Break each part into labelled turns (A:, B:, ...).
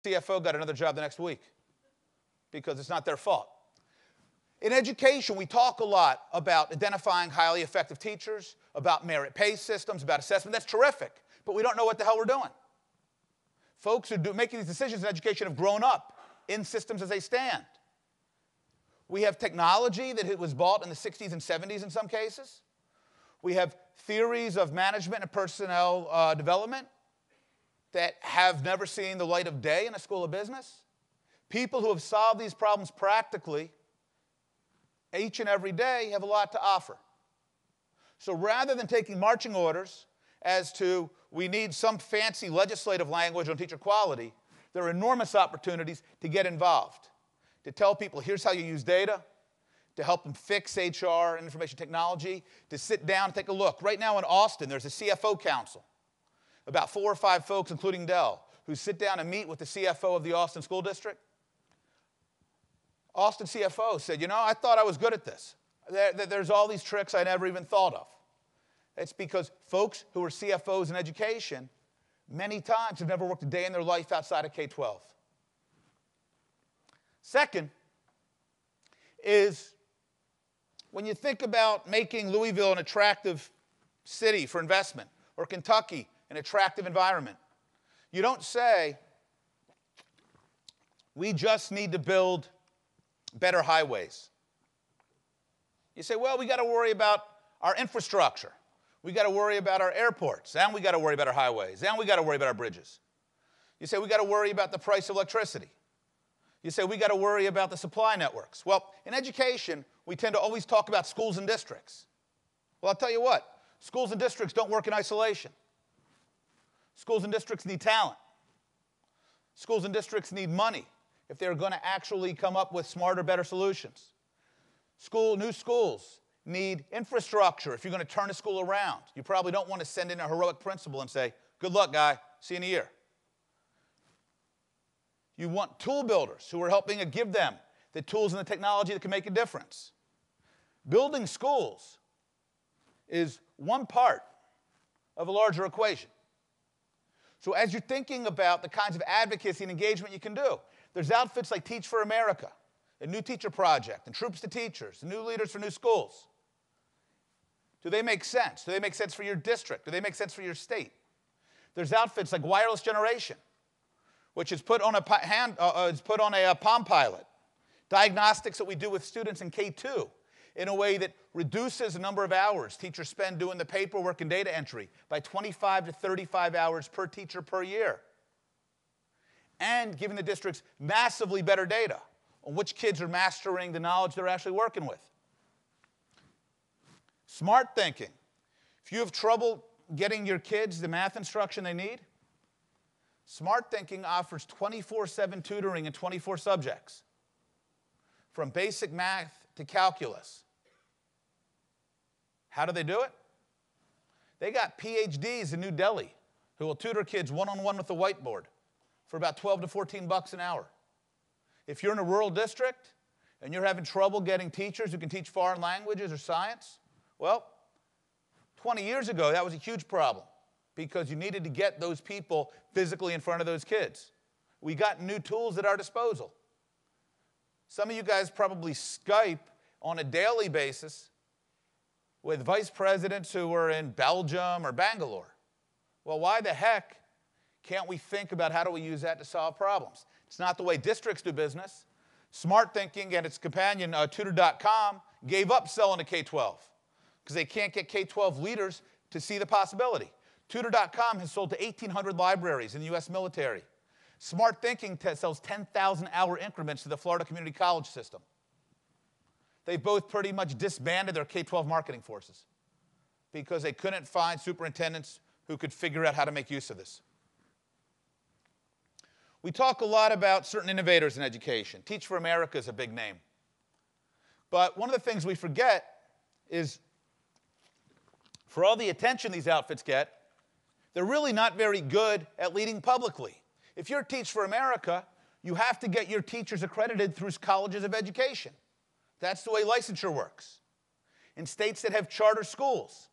A: CFO got another job the next week because it's not their fault. In education, we talk a lot about identifying highly effective teachers, about merit pay systems, about assessment. That's terrific, but we don't know what the hell we're doing. Folks who are making these decisions in education have grown up in systems as they stand. We have technology that was bought in the 60s and 70s in some cases. We have theories of management and personnel development that have never seen the light of day in a school of business. People who have solved these problems practically each and every day have a lot to offer. So rather than taking marching orders as to we need some fancy legislative language on teacher quality, there are enormous opportunities to get involved, to tell people here's how you use data, to help them fix HR and information technology, to sit down and take a look. Right now in Austin, there's a CFO council, about 4 or 5 folks, including Dell, who sit down and meet with the CFO of the Austin School District. Austin CFO said, you know, I thought I was good at this. There's all these tricks I never even thought of. It's because folks who are CFOs in education many times have never worked a day in their life outside of K-12. Second is when you think about making Louisville an attractive city for investment or Kentucky an attractive environment, you don't say, we just need to build better highways. You say, well, we got to worry about our infrastructure. We got to worry about our airports, and we got to worry about our highways, and we got to worry about our bridges. You say, we got to worry about the price of electricity. You say, we got to worry about the supply networks. Well, in education, we tend to always talk about schools and districts. Well, I'll tell you what, schools and districts don't work in isolation. Schools and districts need talent. Schools and districts need money if they're going to actually come up with smarter, better solutions. New schools need infrastructure if you're going to turn a school around. You probably don't want to send in a heroic principal and say, good luck, guy, see you in a year. You want tool builders who are helping to give them the tools and the technology that can make a difference. Building schools is one part of a larger equation. So as you're thinking about the kinds of advocacy and engagement you can do, there's outfits like Teach for America, a New Teacher Project, and Troops to Teachers, and New Leaders for New Schools. Do they make sense? Do they make sense for your district? Do they make sense for your state? There's outfits like Wireless Generation, which is put on a Palm Pilot. Diagnostics that we do with students in K2 in a way that reduces the number of hours teachers spend doing the paperwork and data entry by 25 to 35 hours per teacher per year. And giving the districts massively better data on which kids are mastering the knowledge they're actually working with. Smart thinking. If you have trouble getting your kids the math instruction they need, Smart Thinking offers 24/7 tutoring in 24 subjects, from basic math to calculus. How do they do it? They got Ph.D.s in New Delhi who will tutor kids one-on-one with the whiteboard for about 12 to 14 bucks an hour. If you're in a rural district and you're having trouble getting teachers who can teach foreign languages or science, well, 20 years ago, that was a huge problem because you needed to get those people physically in front of those kids. We got new tools at our disposal. Some of you guys probably Skype on a daily basis with vice presidents who are in Belgium or Bangalore. Well, why the heck can't we think about how do we use that to solve problems? It's not the way districts do business. Smart Thinking and its companion, Tutor.com, gave up selling to K-12 because they can't get K-12 leaders to see the possibility. Tutor.com has sold to 1,800 libraries in the U.S. military. Smart Thinking sells 10,000-hour increments to the Florida Community College system. They both pretty much disbanded their K-12 marketing forces because they couldn't find superintendents who could figure out how to make use of this. We talk a lot about certain innovators in education. Teach for America is a big name. But one of the things we forget is for all the attention these outfits get, they're really not very good at leading publicly. If you're Teach for America, you have to get your teachers accredited through colleges of education. That's the way licensure works. In states that have charter schools,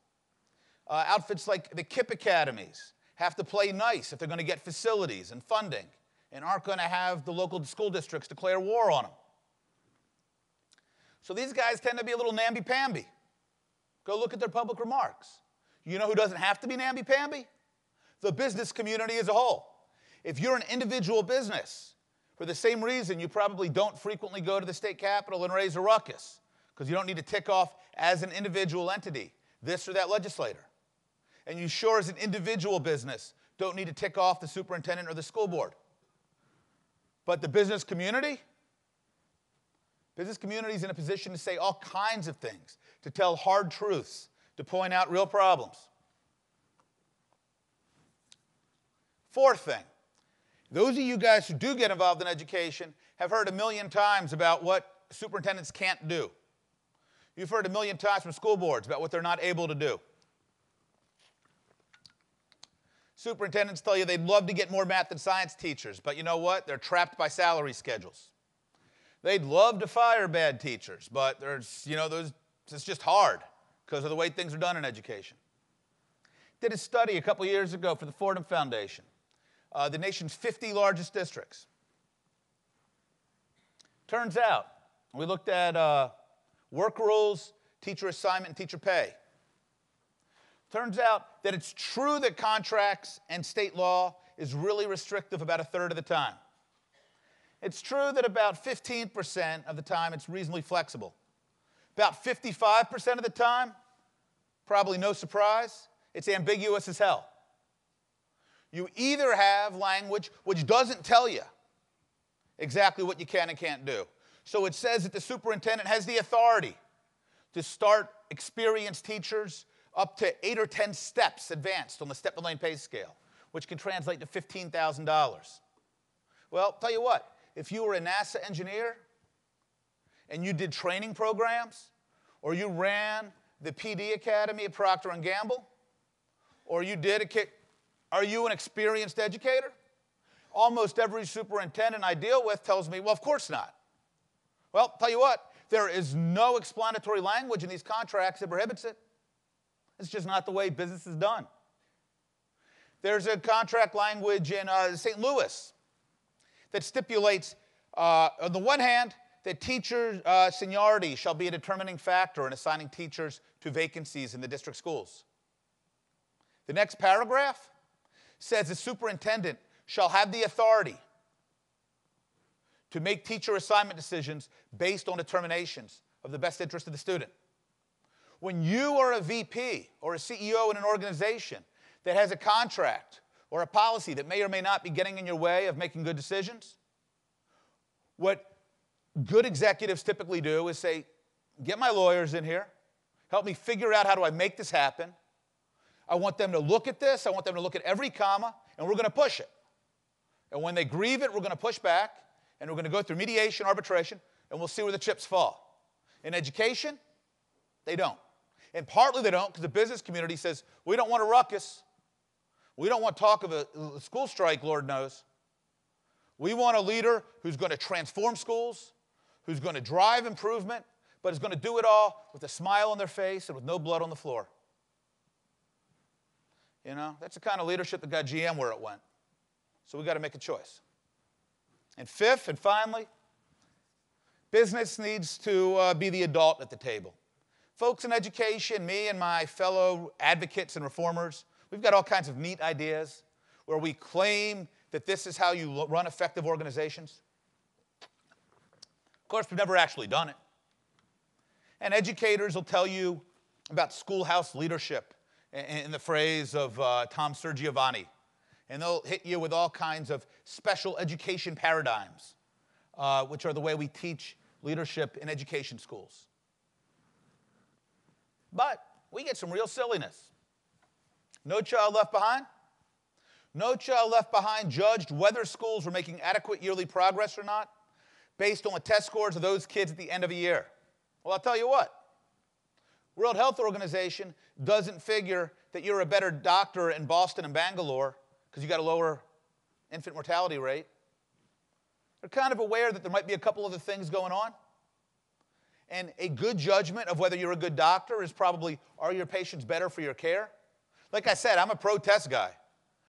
A: outfits like the KIPP academies have to play nice if they're going to get facilities and funding and aren't going to have the local school districts declare war on them. So these guys tend to be a little namby-pamby. Go look at their public remarks. You know who doesn't have to be namby-pamby? The business community as a whole. If you're an individual business, for the same reason you probably don't frequently go to the state capitol and raise a ruckus, because you don't need to tick off as an individual entity this or that legislator. And you sure as an individual business don't need to tick off the superintendent or the school board. But the business community is in a position to say all kinds of things, to tell hard truths, to point out real problems. Fourth thing, those of you guys who do get involved in education have heard a million times about what superintendents can't do. You've heard a million times from school boards about what they're not able to do. Superintendents tell you they'd love to get more math and science teachers, but you know what? They're trapped by salary schedules. They'd love to fire bad teachers, but it's just hard because of the way things are done in education. Did a study a couple years ago for the Fordham Foundation, the nation's 50 largest districts. Turns out, we looked at work rules, teacher assignment, and teacher pay. Turns out that it's true that contracts and state law is really restrictive about a third of the time. It's true that about 15% of the time it's reasonably flexible. About 55% of the time, probably no surprise, it's ambiguous as hell. You either have language which doesn't tell you exactly what you can and can't do. So it says that the superintendent has the authority to start experienced teachers up to 8 or 10 steps advanced on the step-and-lane pay scale, which can translate to $15,000. Well, tell you what, if you were a NASA engineer and you did training programs, or you ran the Ph.D. Academy at Procter & Gamble, or are you an experienced educator? Almost every superintendent I deal with tells me, well, of course not. Well, tell you what, there is no explanatory language in these contracts that prohibits it. It's just not the way business is done. There's a contract language in St. Louis that stipulates, on the one hand, that teacher seniority shall be a determining factor in assigning teachers to vacancies in the district schools. The next paragraph says the superintendent shall have the authority to make teacher assignment decisions based on determinations of the best interest of the student. When you are a VP or a CEO in an organization that has a contract or a policy that may or may not be getting in your way of making good decisions, what good executives typically do is say, get my lawyers in here, help me figure out how do I make this happen. I want them to look at this, I want them to look at every comma, and we're going to push it. And when they grieve it, we're going to push back, and we're going to go through mediation, arbitration, and we'll see where the chips fall. In education, they don't. And partly they don't because the business community says, we don't want a ruckus. We don't want talk of a school strike, Lord knows. We want a leader who's going to transform schools, who's going to drive improvement, but is going to do it all with a smile on their face and with no blood on the floor. You know, that's the kind of leadership that got GM where it went. So we've got to make a choice. And fifth and finally, business needs to be the adult at the table. Folks in education, me and my fellow advocates and reformers, we've got all kinds of neat ideas where we claim that this is how you run effective organizations. Of course, we've never actually done it. And educators will tell you about schoolhouse leadership in the phrase of Tom Sergiovanni. And they'll hit you with all kinds of special education paradigms, which are the way we teach leadership in education schools. But we get some real silliness. No Child Left Behind? No Child Left Behind judged whether schools were making adequate yearly progress or not based on the test scores of those kids at the end of a year. Well, I'll tell you what. World Health Organization doesn't figure that you're a better doctor in Boston and Bangalore because you got a lower infant mortality rate. They're kind of aware that there might be a couple other things going on. And a good judgment of whether you're a good doctor is probably, are your patients better for your care? Like I said, I'm a pro-test guy.